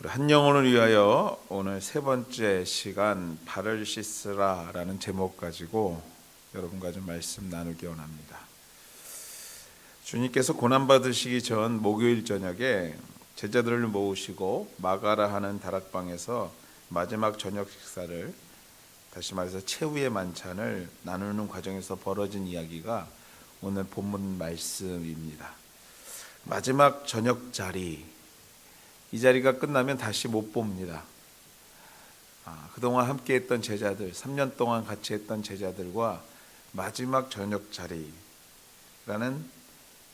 우리 한 영혼을 위하여 오늘 세 번째 시간 발을 씻으라라는 제목 가지고 여러분과 좀 말씀 나누기 원합니다. 주님께서 고난 받으시기 전 목요일 저녁에 제자들을 모으시고 마가라 하는 다락방에서 마지막 저녁 식사를, 다시 말해서 최후의 만찬을 나누는 과정에서 벌어진 이야기가 오늘 본문 말씀입니다. 마지막 저녁 자리, 이 자리가 끝나면 다시 못 봅니다. 그동안 함께했던 제자들, 3년 동안 같이 했던 제자들과 마지막 저녁 자리라는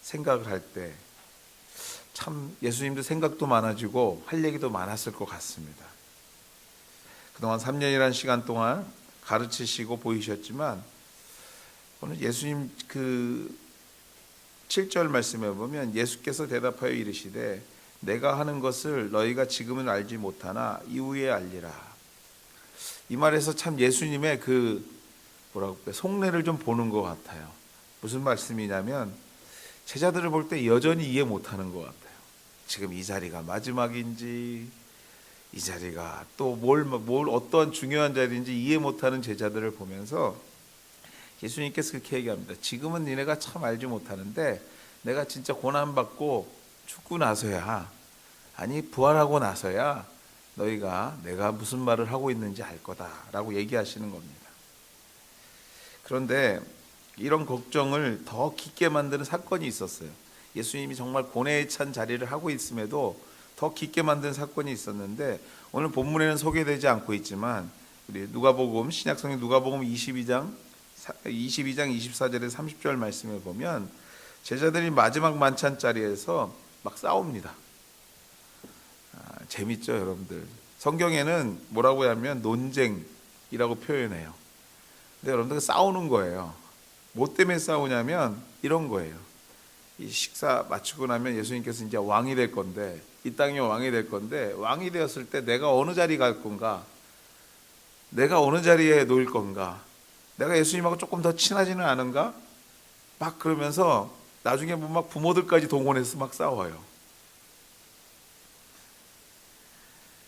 생각을 할 때 참 예수님도 생각도 많아지고 할 얘기도 많았을 것 같습니다. 그동안 3년이라는 시간 동안 가르치시고 보이셨지만 오늘 예수님 그 7절 말씀에 보면 예수께서 대답하여 이르시되 내가 하는 것을 너희가 지금은 알지 못하나 이후에 알리라. 이 말에서 참 예수님의 그 속내를 좀 보는 것 같아요. 무슨 말씀이냐면 제자들을 볼 때 여전히 이해 못하는 것 같아요. 지금 이 자리가 마지막인지, 이 자리가 또 뭘 어떠한 중요한 자리인지 이해 못하는 제자들을 보면서 예수님께서 그렇게 얘기합니다. 지금은 니네가 참 알지 못하는데 내가 진짜 고난받고 죽고 나서야, 아니 부활하고 나서야 너희가 내가 무슨 말을 하고 있는지 알 거다라고 얘기하시는 겁니다. 그런데 이런 걱정을 더 깊게 만드는 사건이 있었어요. 예수님이 정말 고뇌에 찬 자리를 하고 있음에도 더 깊게 만드는 사건이 있었는데 오늘 본문에는 소개되지 않고 있지만 우리 누가복음, 신약성경 누가복음 22장 24절에 30절 말씀에 보면 제자들이 마지막 만찬 자리에서 막 싸웁니다. 재밌죠, 여러분들. 성경에는 뭐라고 하면 논쟁이라고 표현해요. 근데 여러분들 싸우는 거예요. 뭐 때문에 싸우냐면 이런 거예요. 이 식사 마치고 나면 예수님께서 이제 왕이 될 건데, 이 땅의 왕이 될 건데, 왕이 되었을 때 내가 어느 자리 갈 건가? 내가 어느 자리에 놓일 건가? 내가 예수님하고 조금 더 친하지는 않은가? 막 그러면서 나중에 막 부모들까지 동원해서 막 싸워요.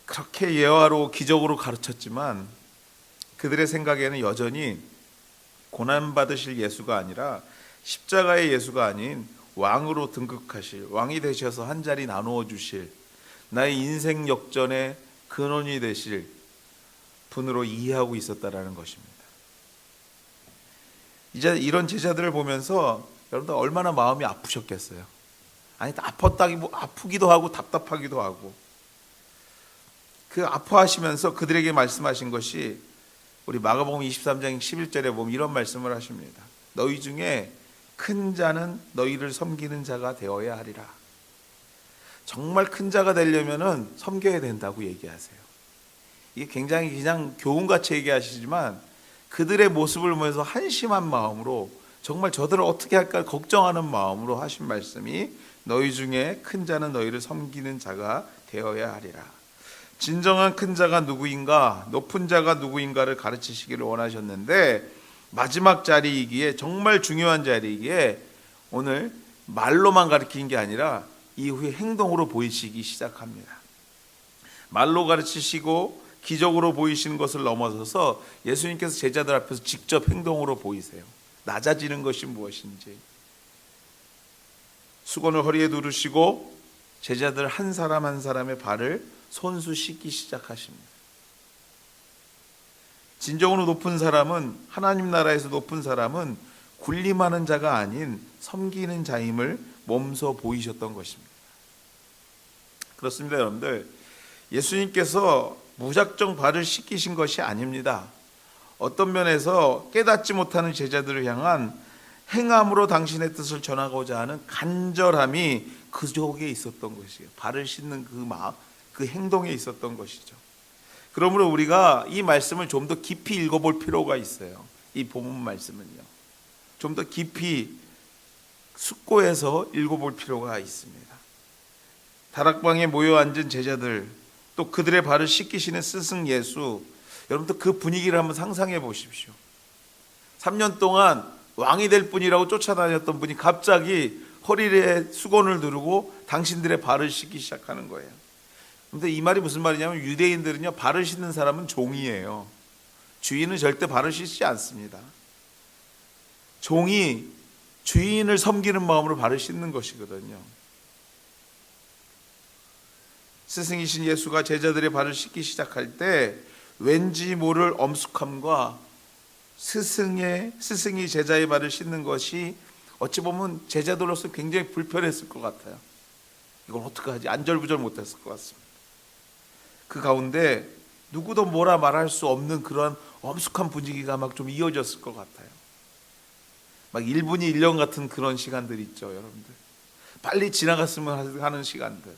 그렇게 예화로 기적으로 가르쳤지만 그들의 생각에는 여전히 고난받으실 예수가 아니라 십자가의 예수가 아닌 왕으로 등극하실, 왕이 되셔서 한 자리 나누어 주실, 나의 인생 역전의 근원이 되실 분으로 이해하고 있었다라는 것입니다. 이제 이런 제자들을 보면서 여러분들 얼마나 마음이 아프셨겠어요. 아니 아프기도 하고 답답하기도 하고, 그 아파하시면서 그들에게 말씀하신 것이 우리 마가복음 23장 11절에 보면 이런 말씀을 하십니다. 너희 중에 큰 자는 너희를 섬기는 자가 되어야 하리라. 정말 큰 자가 되려면은 섬겨야 된다고 얘기하세요. 이게 굉장히 그냥 교훈같이 얘기하시지만 그들의 모습을 보면서 한심한 마음으로 정말 저들을 어떻게 할까 걱정하는 마음으로 하신 말씀이 너희 중에 큰 자는 너희를 섬기는 자가 되어야 하리라. 진정한 큰 자가 누구인가, 높은 자가 누구인가를 가르치시기를 원하셨는데 마지막 자리이기에, 정말 중요한 자리이기에 오늘 말로만 가르치는 게 아니라 이후에 행동으로 보이시기 시작합니다. 말로 가르치시고 기적으로 보이시는 것을 넘어서서 예수님께서 제자들 앞에서 직접 행동으로 보이세요. 낮아지는 것이 무엇인지, 수건을 허리에 두르시고 제자들 한 사람 한 사람의 발을 손수 씻기 시작하십니다. 진정으로 높은 사람은, 하나님 나라에서 높은 사람은 군림하는 자가 아닌 섬기는 자임을 몸소 보이셨던 것입니다. 그렇습니다, 여러분들. 예수님께서 무작정 발을 씻기신 것이 아닙니다. 어떤 면에서 깨닫지 못하는 제자들을 향한 행함으로 당신의 뜻을 전하고자 하는 간절함이 그 속에 있었던 것이에요. 발을 씻는 그 마음, 그 행동에 있었던 것이죠. 그러므로 우리가 이 말씀을 좀 더 깊이 읽어볼 필요가 있어요. 이 본문 말씀은요, 좀 더 깊이 숙고해서 읽어볼 필요가 있습니다. 다락방에 모여 앉은 제자들, 또 그들의 발을 씻기시는 스승 예수, 여러분들 그 분위기를 한번 상상해 보십시오. 3년 동안 왕이 될 분이라고 쫓아다녔던 분이 갑자기 허리에 수건을 두르고 당신들의 발을 씻기 시작하는 거예요. 근데 이 말이 무슨 말이냐면 유대인들은요, 발을 씻는 사람은 종이에요. 주인은 절대 발을 씻지 않습니다. 종이 주인을 섬기는 마음으로 발을 씻는 것이거든요. 스승이신 예수가 제자들의 발을 씻기 시작할 때 왠지 모를 엄숙함과 스승이 제자의 발을 씻는 것이 어찌 보면 제자들로서 굉장히 불편했을 것 같아요. 이걸 어떡하지? 안절부절 못했을 것 같습니다. 그 가운데 누구도 뭐라 말할 수 없는 그런 엄숙한 분위기가 막 좀 이어졌을 것 같아요. 막 1분이 1년 같은 그런 시간들 있죠, 여러분들. 빨리 지나갔으면 하는 시간들.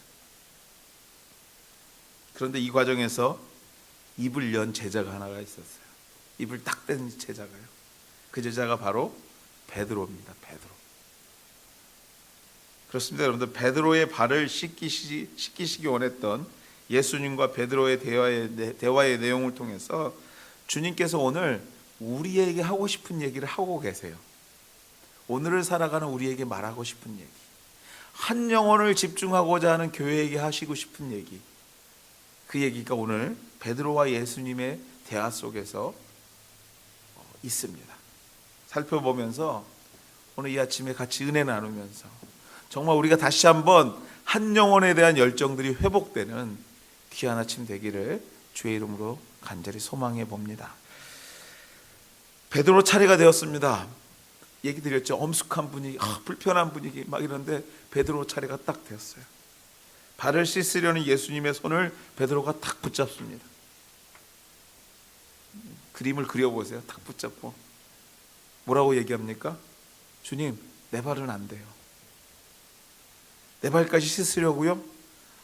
그런데 이 과정에서 입을 연 제자가 하나가 있었어요. 입을 딱 뗀 제자가요. 그 제자가 바로 베드로입니다. 베드로. 그렇습니다, 여러분들. 베드로의 발을 씻기시기 원했던 예수님과 베드로의 대화의 내용을 통해서 주님께서 오늘 우리에게 하고 싶은 얘기를 하고 계세요. 오늘을 살아가는 우리에게 말하고 싶은 얘기, 한 영혼을 집중하고자 하는 교회에게 하시고 싶은 얘기, 그 얘기가 오늘 베드로와 예수님의 대화 속에서 있습니다. 살펴보면서 오늘 이 아침에 같이 은혜 나누면서 정말 우리가 다시 한번 한 영혼에 대한 열정들이 회복되는 귀한 아침 되기를 주의 이름으로 간절히 소망해 봅니다. 베드로 차례가 되었습니다. 얘기 드렸죠. 엄숙한 분위기, 불편한 분위기 막 이런데 베드로 차례가 딱 되었어요. 발을 씻으려는 예수님의 손을 베드로가 탁 붙잡습니다. 그림을 그려보세요. 탁 붙잡고 뭐라고 얘기합니까? 주님, 내 발은 안 돼요. 내 발까지 씻으려고요?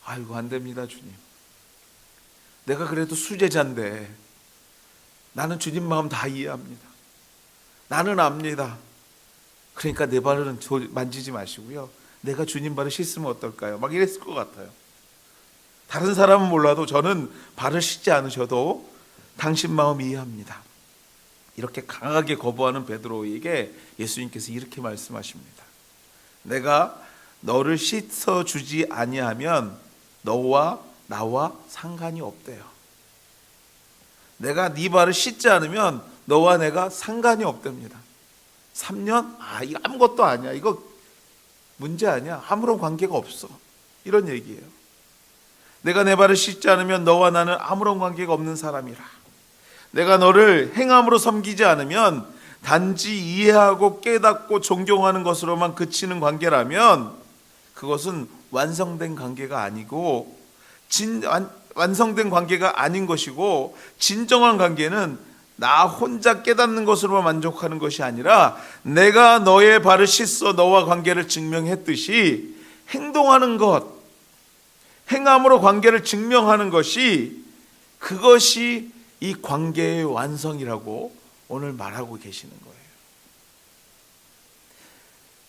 아이고, 안 됩니다, 주님. 내가 그래도 수제자인데 나는 주님 마음 다 이해합니다. 나는 압니다. 그러니까 내 발은 만지지 마시고요, 내가 주님 발을 씻으면 어떨까요? 막 이랬을 것 같아요. 다른 사람은 몰라도 저는 발을 씻지 않으셔도 당신 마음 이해합니다. 이렇게 강하게 거부하는 베드로에게 예수님께서 이렇게 말씀하십니다. 내가 너를 씻어주지 아니하면 너와 나와 상관이 없대요. 내가 네 발을 씻지 않으면 너와 내가 상관이 없답니다. 3년? 이거 아무것도 아니야. 이거 문제 아니야. 아무런 관계가 없어. 이런 얘기예요. 내가 내 발을 씻지 않으면 너와 나는 아무런 관계가 없는 사람이라. 내가 너를 행함으로 섬기지 않으면 단지 이해하고 깨닫고 존경하는 것으로만 그치는 관계라면 그것은 완성된 관계가 아니고 완성된 관계가 아닌 것이고, 진정한 관계는 나 혼자 깨닫는 것으로만 만족하는 것이 아니라 내가 너의 발을 씻어 너와 관계를 증명했듯이 행동하는 것, 행함으로 관계를 증명하는 것이, 그것이 이 관계의 완성이라고 오늘 말하고 계시는 거예요.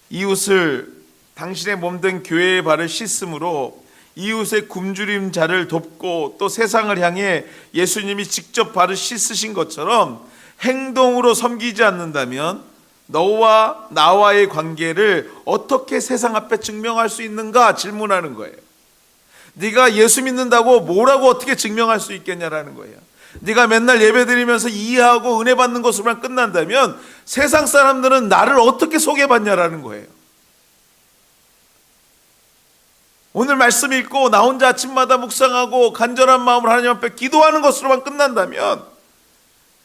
이웃을 당신의 몸된 교회의 발을 씻음으로 이웃의 굶주린 자를 돕고 또 세상을 향해 예수님이 직접 발을 씻으신 것처럼 행동으로 섬기지 않는다면 너와 나와의 관계를 어떻게 세상 앞에 증명할 수 있는가 질문하는 거예요. 네가 예수 믿는다고 뭐라고 어떻게 증명할 수 있겠냐라는 거예요. 네가 맨날 예배드리면서 이해하고 은혜 받는 것으로만 끝난다면 세상 사람들은 나를 어떻게 소개받냐라는 거예요. 오늘 말씀 읽고 나 혼자 아침마다 묵상하고 간절한 마음으로 하나님 앞에 기도하는 것으로만 끝난다면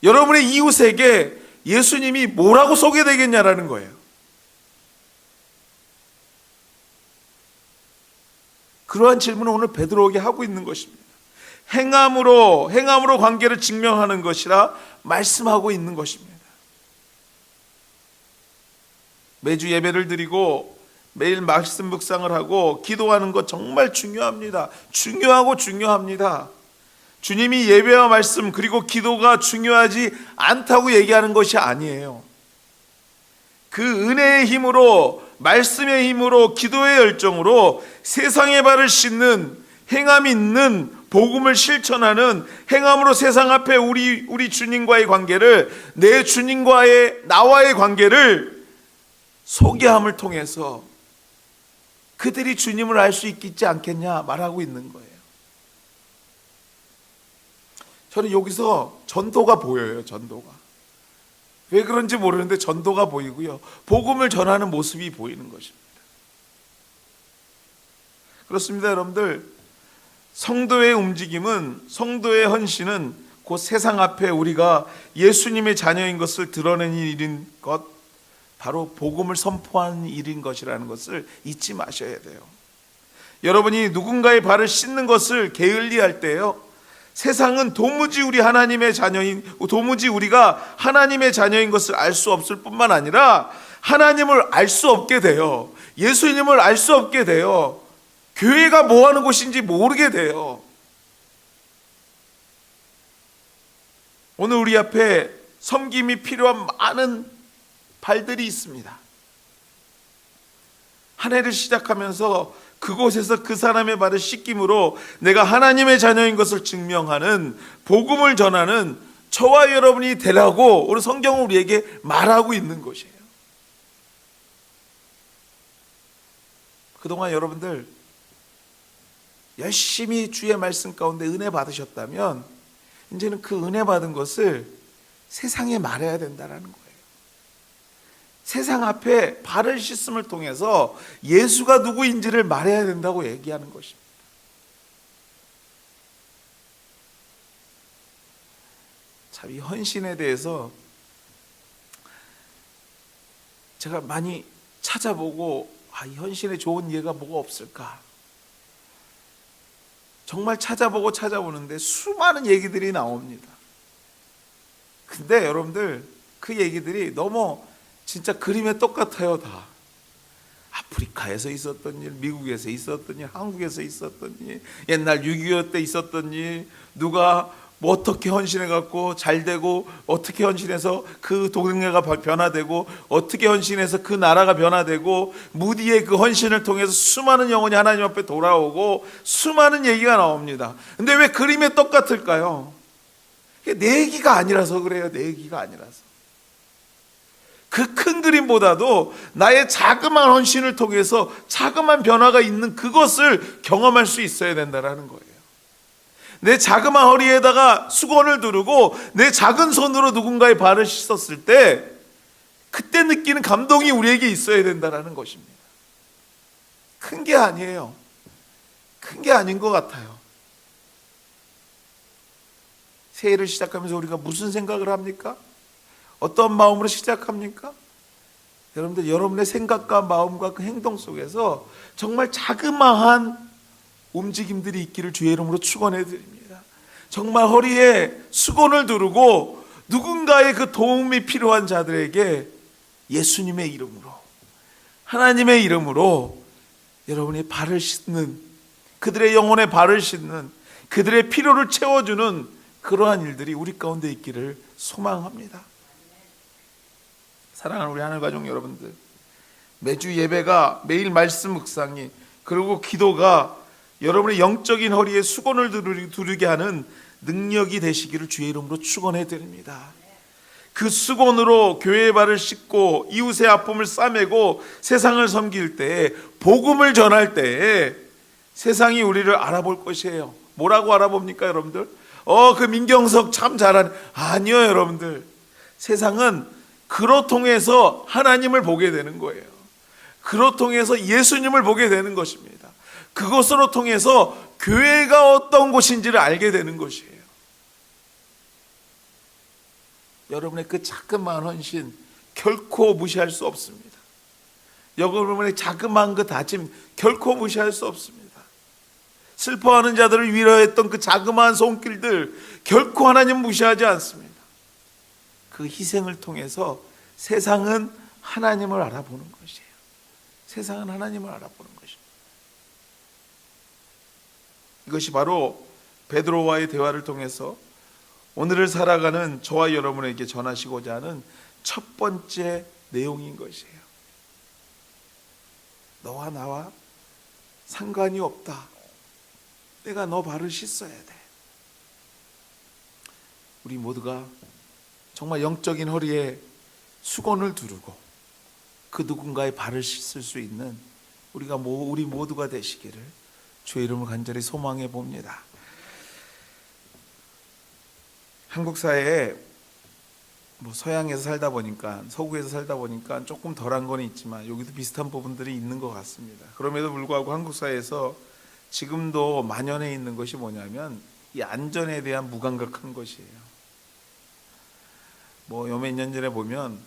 여러분의 이웃에게 예수님이 뭐라고 소개되겠냐라는 거예요. 그러한 질문을 오늘 베드로에게 하고 있는 것입니다. 행함으로 관계를 증명하는 것이라 말씀하고 있는 것입니다. 매주 예배를 드리고 매일 말씀 묵상을 하고 기도하는 것 정말 중요합니다. 중요합니다. 주님이 예배와 말씀 그리고 기도가 중요하지 않다고 얘기하는 것이 아니에요. 그 은혜의 힘으로, 말씀의 힘으로, 기도의 열정으로 세상의 발을 씻는, 행함 있는 복음을 실천하는, 행함으로 세상 앞에 우리 주님과의 관계를, 내 주님과의 나와의 관계를 소개함을 통해서 그들이 주님을 알 수 있지 않겠냐 말하고 있는 거예요. 저는 여기서 전도가 보여요. 전도가. 왜 그런지 모르는데 전도가 보이고요. 복음을 전하는 모습이 보이는 것입니다. 그렇습니다, 여러분들. 성도의 움직임은, 성도의 헌신은 곧 세상 앞에 우리가 예수님의 자녀인 것을 드러내는 일인 것, 바로 복음을 선포하는 일인 것이라는 것을 잊지 마셔야 돼요. 여러분이 누군가의 발을 씻는 것을 게을리할 때요, 세상은 도무지 우리가 하나님의 자녀인 것을 알 수 없을 뿐만 아니라 하나님을 알 수 없게 돼요. 예수님을 알 수 없게 돼요. 교회가 뭐 하는 곳인지 모르게 돼요. 오늘 우리 앞에 섬김이 필요한 많은 발들이 있습니다. 한 해를 시작하면서 그곳에서 그 사람의 발을 씻김으로 내가 하나님의 자녀인 것을 증명하는, 복음을 전하는 저와 여러분이 되라고 오늘 성경은 우리에게 말하고 있는 것이에요. 그동안 여러분들 열심히 주의 말씀 가운데 은혜 받으셨다면 이제는 그 은혜 받은 것을 세상에 말해야 된다는 거예요. 세상 앞에 발을 씻음을 통해서 예수가 누구인지를 말해야 된다고 얘기하는 것입니다. 참, 이 헌신에 대해서 제가 많이 찾아보고 이 헌신에 좋은 예가 뭐가 없을까? 정말 찾아보는데 수많은 얘기들이 나옵니다. 근데 여러분들 그 얘기들이 너무 진짜 그림에 똑같아요. 다 아프리카에서 있었던 일, 미국에서 있었던 일, 한국에서 있었던 일, 옛날 6.25 때 있었던 일, 누가 뭐 어떻게 헌신해갖고 잘 되고, 어떻게 헌신해서 그 동네가 변화되고, 어떻게 헌신해서 그 나라가 변화되고, 무디의 그 헌신을 통해서 수많은 영혼이 하나님 앞에 돌아오고, 수많은 얘기가 나옵니다. 근데 왜 그림에 똑같을까요? 내 얘기가 아니라서 그래요. 내 얘기가 아니라서. 그 큰 그림보다도 나의 자그마한 헌신을 통해서 자그마한 변화가 있는 그것을 경험할 수 있어야 된다는 거예요. 내 자그마한 허리에다가 수건을 두르고 내 작은 손으로 누군가의 발을 씻었을 때 그때 느끼는 감동이 우리에게 있어야 된다는 것입니다. 큰 게 아니에요. 큰 게 아닌 것 같아요. 새해를 시작하면서 우리가 무슨 생각을 합니까? 어떤 마음으로 시작합니까? 여러분들, 여러분의 생각과 마음과 그 행동 속에서 정말 자그마한 움직임들이 있기를 주의 이름으로 축원해 드립니다. 정말 허리에 수건을 두르고 누군가의 그 도움이 필요한 자들에게 예수님의 이름으로, 하나님의 이름으로 여러분이 발을 씻는, 그들의 영혼의 발을 씻는, 그들의 필요를 채워주는 그러한 일들이 우리 가운데 있기를 소망합니다. 사랑하는 우리 하늘 가족 여러분들, 매주 예배가, 매일 말씀 묵상이, 그리고 기도가 여러분의 영적인 허리에 수건을 두르게 하는 능력이 되시기를 주의 이름으로 축원해 드립니다. 그 수건으로 교회의 발을 씻고 이웃의 아픔을 싸매고 세상을 섬길 때에, 복음을 전할 때에 세상이 우리를 알아볼 것이에요. 뭐라고 알아봅니까, 여러분들? 그 민경석 참 잘하네. 아니요, 여러분들. 세상은 그로 통해서 하나님을 보게 되는 거예요. 그로 통해서 예수님을 보게 되는 것입니다. 그것으로 통해서 교회가 어떤 곳인지를 알게 되는 것이에요. 여러분의 그 자그마한 헌신 결코 무시할 수 없습니다. 여러분의 자그마한 그 다짐 결코 무시할 수 없습니다. 슬퍼하는 자들을 위로했던 그 자그마한 손길들 결코 하나님 무시하지 않습니다. 그 희생을 통해서 세상은 하나님을 알아보는 것이에요. 세상은 하나님을 알아보는 것입니다. 이것이 바로 베드로와의 대화를 통해서 오늘을 살아가는 저와 여러분에게 전하시고자 하는 첫 번째 내용인 것이에요. 너와 나와 상관이 없다. 내가 너 발을 씻어야 돼. 우리 모두가 정말 영적인 허리에 수건을 두르고 그 누군가의 발을 씻을 수 있는 우리 모두가 되시기를 주의 이름으로 간절히 소망해 봅니다. 한국 사회에 서양에서 살다 보니까, 서구에서 살다 보니까 조금 덜한 건 있지만 여기도 비슷한 부분들이 있는 것 같습니다. 그럼에도 불구하고 한국 사회에서 지금도 만연해 있는 것이 뭐냐면 이 안전에 대한 무감각한 것이에요. 요 몇 년 전에 보면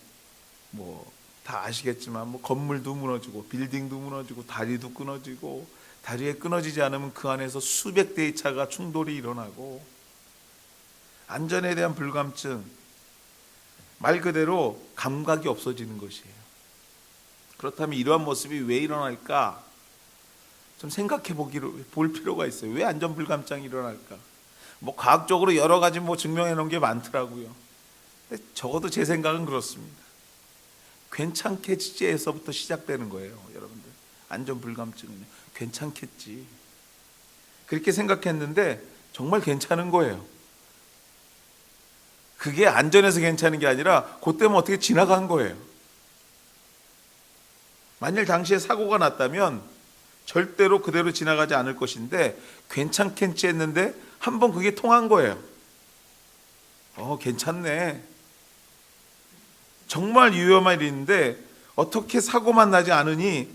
다 아시겠지만 건물도 무너지고 빌딩도 무너지고 다리도 끊어지고, 다리에 끊어지지 않으면 그 안에서 수백 대의 차가 충돌이 일어나고, 안전에 대한 불감증, 말 그대로 감각이 없어지는 것이에요. 그렇다면 이러한 모습이 왜 일어날까? 좀 생각해 볼 필요가 있어요. 왜 안전 불감증이 일어날까? 과학적으로 여러 가지 증명해 놓은 게 많더라고요. 근데 적어도 제 생각은 그렇습니다. 괜찮겠지에서부터 시작되는 거예요, 여러분들. 안전 불감증은요. 괜찮겠지. 그렇게 생각했는데 정말 괜찮은 거예요. 그게 안전해서 괜찮은 게 아니라 그때면 어떻게 지나간 거예요. 만일 당시에 사고가 났다면 절대로 그대로 지나가지 않을 것인데 괜찮겠지 했는데 한번 그게 통한 거예요. 괜찮네. 정말 위험한 일인데 어떻게 사고만 나지 않으니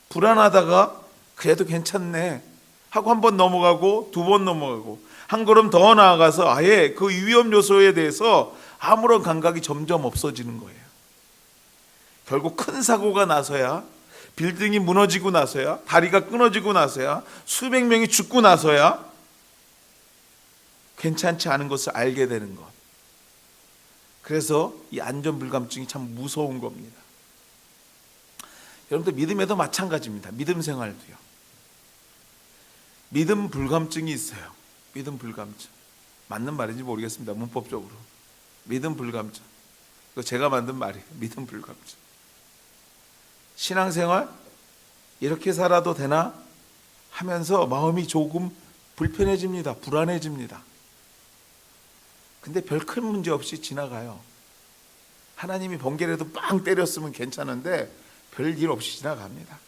불안하다가 그래도 괜찮네 하고 한 번 넘어가고, 두 번 넘어가고, 한 걸음 더 나아가서 아예 그 위험 요소에 대해서 아무런 감각이 점점 없어지는 거예요. 결국 큰 사고가 나서야, 빌딩이 무너지고 나서야, 다리가 끊어지고 나서야, 수백 명이 죽고 나서야 괜찮지 않은 것을 알게 되는 것. 그래서 이 안전 불감증이 참 무서운 겁니다. 여러분들, 믿음에도 마찬가지입니다. 믿음 생활도요. 믿음 불감증이 있어요. 믿음 불감증. 맞는 말인지 모르겠습니다. 문법적으로. 믿음 불감증. 이거 제가 만든 말이에요. 믿음 불감증. 신앙생활 이렇게 살아도 되나 하면서 마음이 조금 불편해집니다. 불안해집니다. 근데 별 큰 문제 없이 지나가요. 하나님이 번개라도 빵 때렸으면 괜찮은데 별일 없이 지나갑니다.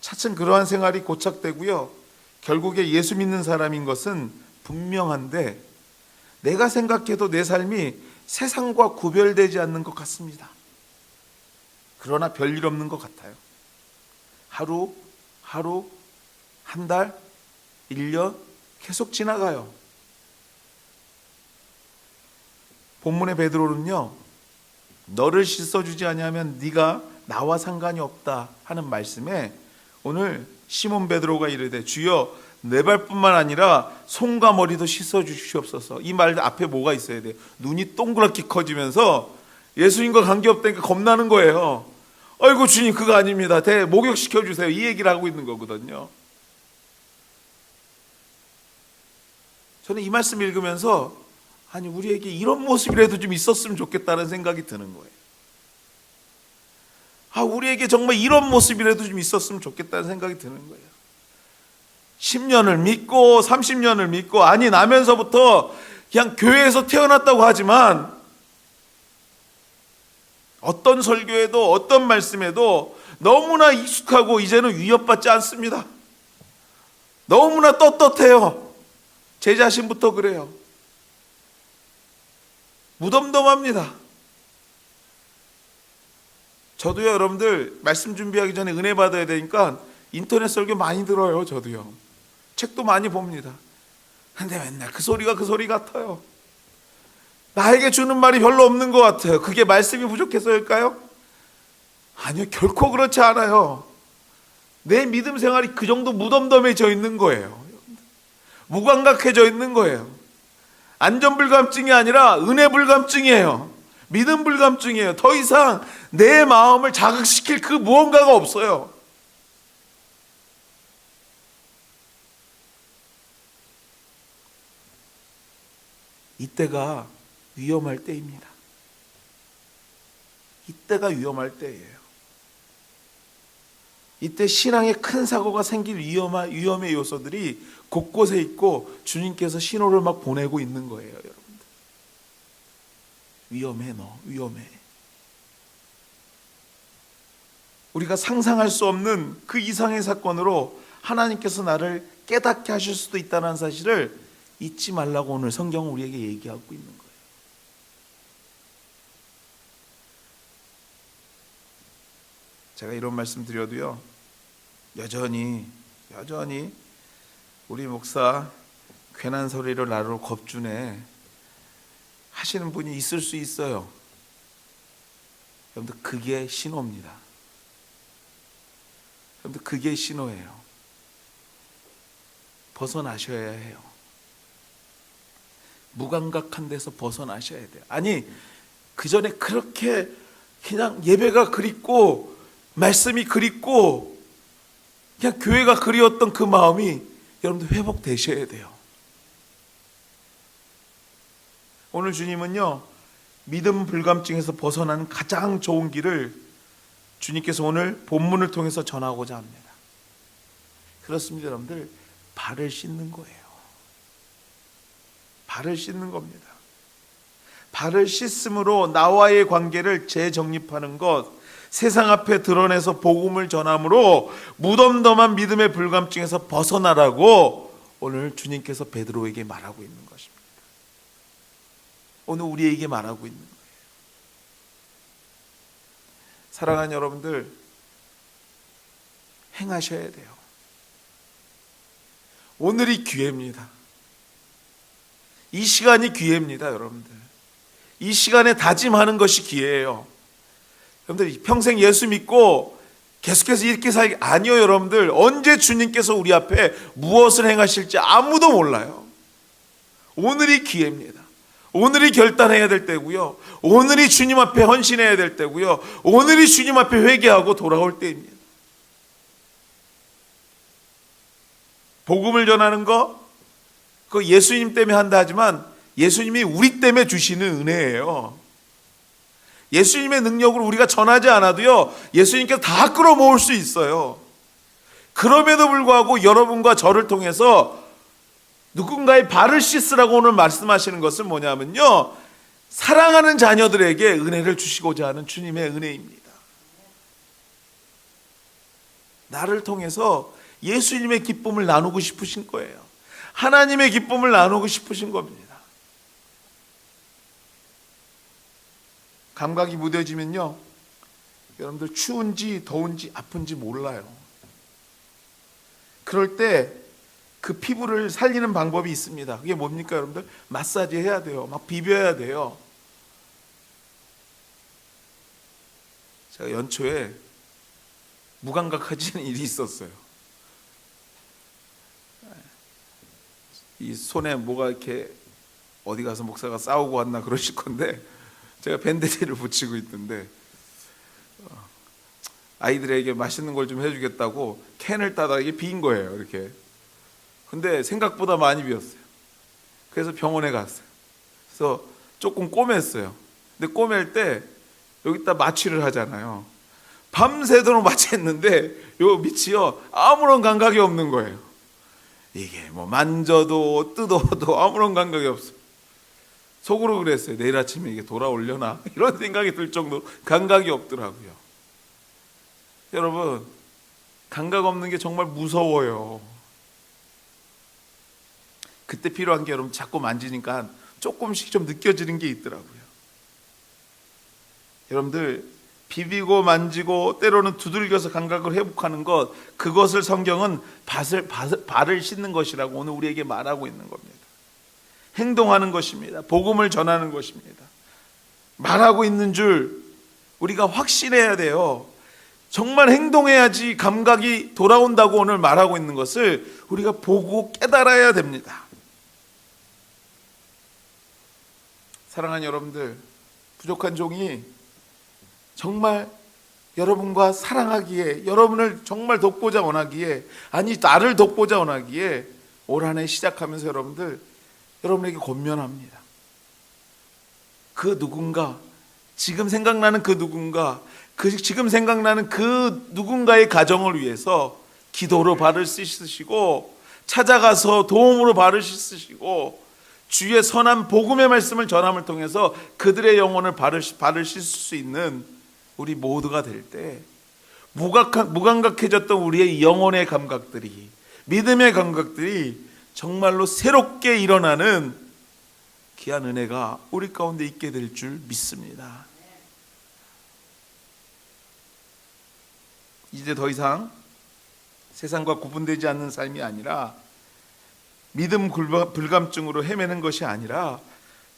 차츰 그러한 생활이 고착되고요. 결국에 예수 믿는 사람인 것은 분명한데 내가 생각해도 내 삶이 세상과 구별되지 않는 것 같습니다. 그러나 별일 없는 것 같아요. 하루, 한 달, 1년 계속 지나가요. 본문의 베드로는요, 너를 씻어주지 아니하면 네가 나와 상관이 없다 하는 말씀에 오늘 시몬 베드로가 이르되 주여 내 발뿐만 아니라 손과 머리도 씻어주시옵소서. 이 말 앞에 뭐가 있어야 돼요? 눈이 동그랗게 커지면서 예수님과 관계없다니까 겁나는 거예요. 아이고 주님 그거 아닙니다. 목욕시켜주세요. 이 얘기를 하고 있는 거거든요. 저는 이 말씀 읽으면서 아니 우리에게 이런 모습이라도 좀 있었으면 좋겠다는 생각이 드는 거예요. 우리에게 정말 이런 모습이라도 좀 있었으면 좋겠다는 생각이 드는 거예요. 10년을 믿고 30년을 믿고 아니 나면서부터 그냥 교회에서 태어났다고 하지만 어떤 설교에도 어떤 말씀에도 너무나 익숙하고 이제는 위협받지 않습니다. 너무나 떳떳해요. 제 자신부터 그래요. 무덤덤합니다. 저도요, 여러분들 말씀 준비하기 전에 은혜 받아야 되니까 인터넷 설교 많이 들어요. 저도요. 책도 많이 봅니다. 근데 맨날 그 소리가 그 소리 같아요. 나에게 주는 말이 별로 없는 것 같아요. 그게 말씀이 부족해서일까요? 아니요, 결코 그렇지 않아요. 내 믿음 생활이 그 정도 무덤덤해져 있는 거예요. 무감각해져 있는 거예요. 안전불감증이 아니라 은혜불감증이에요. 믿음불감증이에요. 더 이상 내 마음을 자극시킬 그 무언가가 없어요. 이때가 위험할 때입니다. 이때가 위험할 때예요. 이때 신앙에 큰 사고가 생길 위험의 요소들이 곳곳에 있고 주님께서 신호를 막 보내고 있는 거예요, 여러분들. 위험해, 너 위험해. 우리가 상상할 수 없는 그 이상의 사건으로 하나님께서 나를 깨닫게 하실 수도 있다는 사실을 잊지 말라고 오늘 성경은 우리에게 얘기하고 있는 거예요. 제가 이런 말씀 드려도요, 여전히 우리 목사 괜한 소리를 나로 겁주네 하시는 분이 있을 수 있어요. 여러분들, 그게 신호입니다. 여러분들, 그게 신호예요. 벗어나셔야 해요. 무감각한 데서 벗어나셔야 돼요. 아니, 그 전에 그렇게 그냥 예배가 그립고 말씀이 그립고 그냥 교회가 그리웠던 그 마음이 여러분들 회복되셔야 돼요. 오늘 주님은요, 믿음 불감증에서 벗어나는 가장 좋은 길을 주님께서 오늘 본문을 통해서 전하고자 합니다. 그렇습니다, 여러분들. 발을 씻는 거예요. 발을 씻는 겁니다. 발을 씻음으로 나와의 관계를 재정립하는 것, 세상 앞에 드러내서 복음을 전함으로 무덤덤한 믿음의 불감증에서 벗어나라고 오늘 주님께서 베드로에게 말하고 있는 것입니다. 오늘 우리에게 말하고 있는 거예요. 사랑하는 여러분들, 행하셔야 돼요. 오늘이 기회입니다. 이 시간이 기회입니다, 여러분들. 이 시간에 다짐하는 것이 기회예요. 여러분들, 평생 예수 믿고 계속해서 이렇게 살기 아니요, 여러분들. 언제 주님께서 우리 앞에 무엇을 행하실지 아무도 몰라요. 오늘이 기회입니다. 오늘이 결단해야 될 때고요. 오늘이 주님 앞에 헌신해야 될 때고요. 오늘이 주님 앞에 회개하고 돌아올 때입니다. 복음을 전하는 거, 그거 예수님 때문에 한다 하지만 예수님이 우리 때문에 주시는 은혜예요. 예수님의 능력으로 우리가 전하지 않아도요, 예수님께서 다 끌어모을 수 있어요. 그럼에도 불구하고 여러분과 저를 통해서 누군가의 발을 씻으라고 오늘 말씀하시는 것은 뭐냐면요, 사랑하는 자녀들에게 은혜를 주시고자 하는 주님의 은혜입니다. 나를 통해서 예수님의 기쁨을 나누고 싶으신 거예요. 하나님의 기쁨을 나누고 싶으신 겁니다. 감각이 무뎌지면요, 여러분들 추운지 더운지 아픈지 몰라요. 그럴 때 그 피부를 살리는 방법이 있습니다. 그게 뭡니까, 여러분들? 마사지 해야 돼요. 막 비벼야 돼요. 제가 연초에 무감각해지는 일이 있었어요. 이 손에 뭐가 이렇게 어디 가서 목사가 싸우고 왔나 그러실 건데, 제가 밴드지를 붙이고 있는데 아이들에게 맛있는 걸 좀 해주겠다고 캔을 따다가 이게 빈 거예요, 이렇게. 근데 생각보다 많이 비었어요. 그래서 병원에 갔어요. 그래서 조금 꼬맸어요. 근데 꼬맬 때 여기다 마취를 하잖아요. 밤새도록 마취했는데 요 밑이요, 아무런 감각이 없는 거예요. 이게 뭐 만져도 뜯어도 아무런 감각이 없어요. 속으로 그랬어요. 내일 아침에 이게 돌아오려나 이런 생각이 들 정도로 감각이 없더라고요. 여러분, 감각 없는 게 정말 무서워요. 그때 필요한 게, 여러분, 자꾸 만지니까 조금씩 좀 느껴지는 게 있더라고요. 여러분들, 비비고 만지고 때로는 두들겨서 감각을 회복하는 것, 그것을 성경은 발을 씻는 것이라고 오늘 우리에게 말하고 있는 겁니다. 행동하는 것입니다. 복음을 전하는 것입니다. 말하고 있는 줄 우리가 확신해야 돼요. 정말 행동해야지 감각이 돌아온다고 오늘 말하고 있는 것을 우리가 보고 깨달아야 됩니다. 사랑하는 여러분들, 부족한 종이 정말 여러분과 사랑하기에, 여러분을 정말 돕고자 원하기에, 아니 나를 돕고자 원하기에 올 한 해 시작하면서 여러분에게 권면합니다. 그 누군가, 지금 생각나는 그 누군가, 지금 생각나는 그 누군가의 가정을 위해서 기도로 발을 씻으시고, 찾아가서 도움으로 발을 씻으시고, 주의 선한 복음의 말씀을 전함을 통해서 그들의 영혼을 발을 씻을 수 있는 우리 모두가 될 때, 무감각해졌던 우리의 영혼의 감각들이, 믿음의 감각들이 정말로 새롭게 일어나는 귀한 은혜가 우리 가운데 있게 될 줄 믿습니다. 이제 더 이상 세상과 구분되지 않는 삶이 아니라 믿음 불감증으로 헤매는 것이 아니라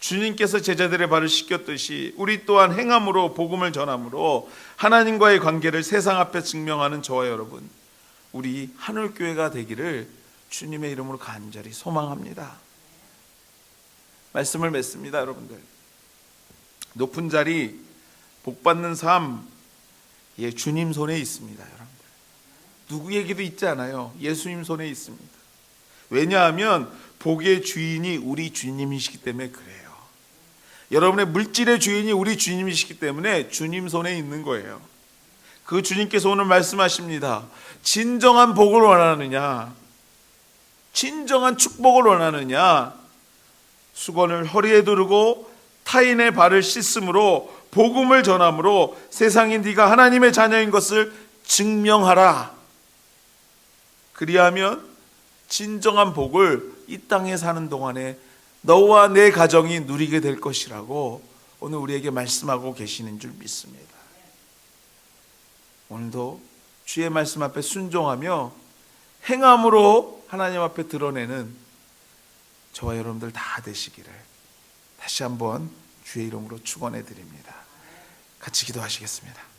주님께서 제자들의 발을 씻겼듯이 우리 또한 행함으로 복음을 전함으로 하나님과의 관계를 세상 앞에 증명하는 저와 여러분, 우리 하늘교회가 되기를 주님의 이름으로 간절히 소망합니다. 말씀을 맺습니다. 여러분들, 높은 자리, 복받는 삶, 예, 주님 손에 있습니다. 여러분들, 누구에게도 있지 않아요. 예수님 손에 있습니다. 왜냐하면 복의 주인이 우리 주님이시기 때문에 그래요. 여러분의 물질의 주인이 우리 주님이시기 때문에 주님 손에 있는 거예요. 그 주님께서 오늘 말씀하십니다. 진정한 복을 원하느냐, 진정한 축복을 원하느냐, 수건을 허리에 두르고 타인의 발을 씻음으로 복음을 전함으로 세상인 네가 하나님의 자녀인 것을 증명하라. 그리하면 진정한 복을 이 땅에 사는 동안에 너와 내 가정이 누리게 될 것이라고 오늘 우리에게 말씀하고 계시는 줄 믿습니다. 오늘도 주의 말씀 앞에 순종하며 행함으로 하나님 앞에 드러내는 저와 여러분들 다 되시기를 다시 한번 주의 이름으로 축원해 드립니다. 같이 기도하시겠습니다.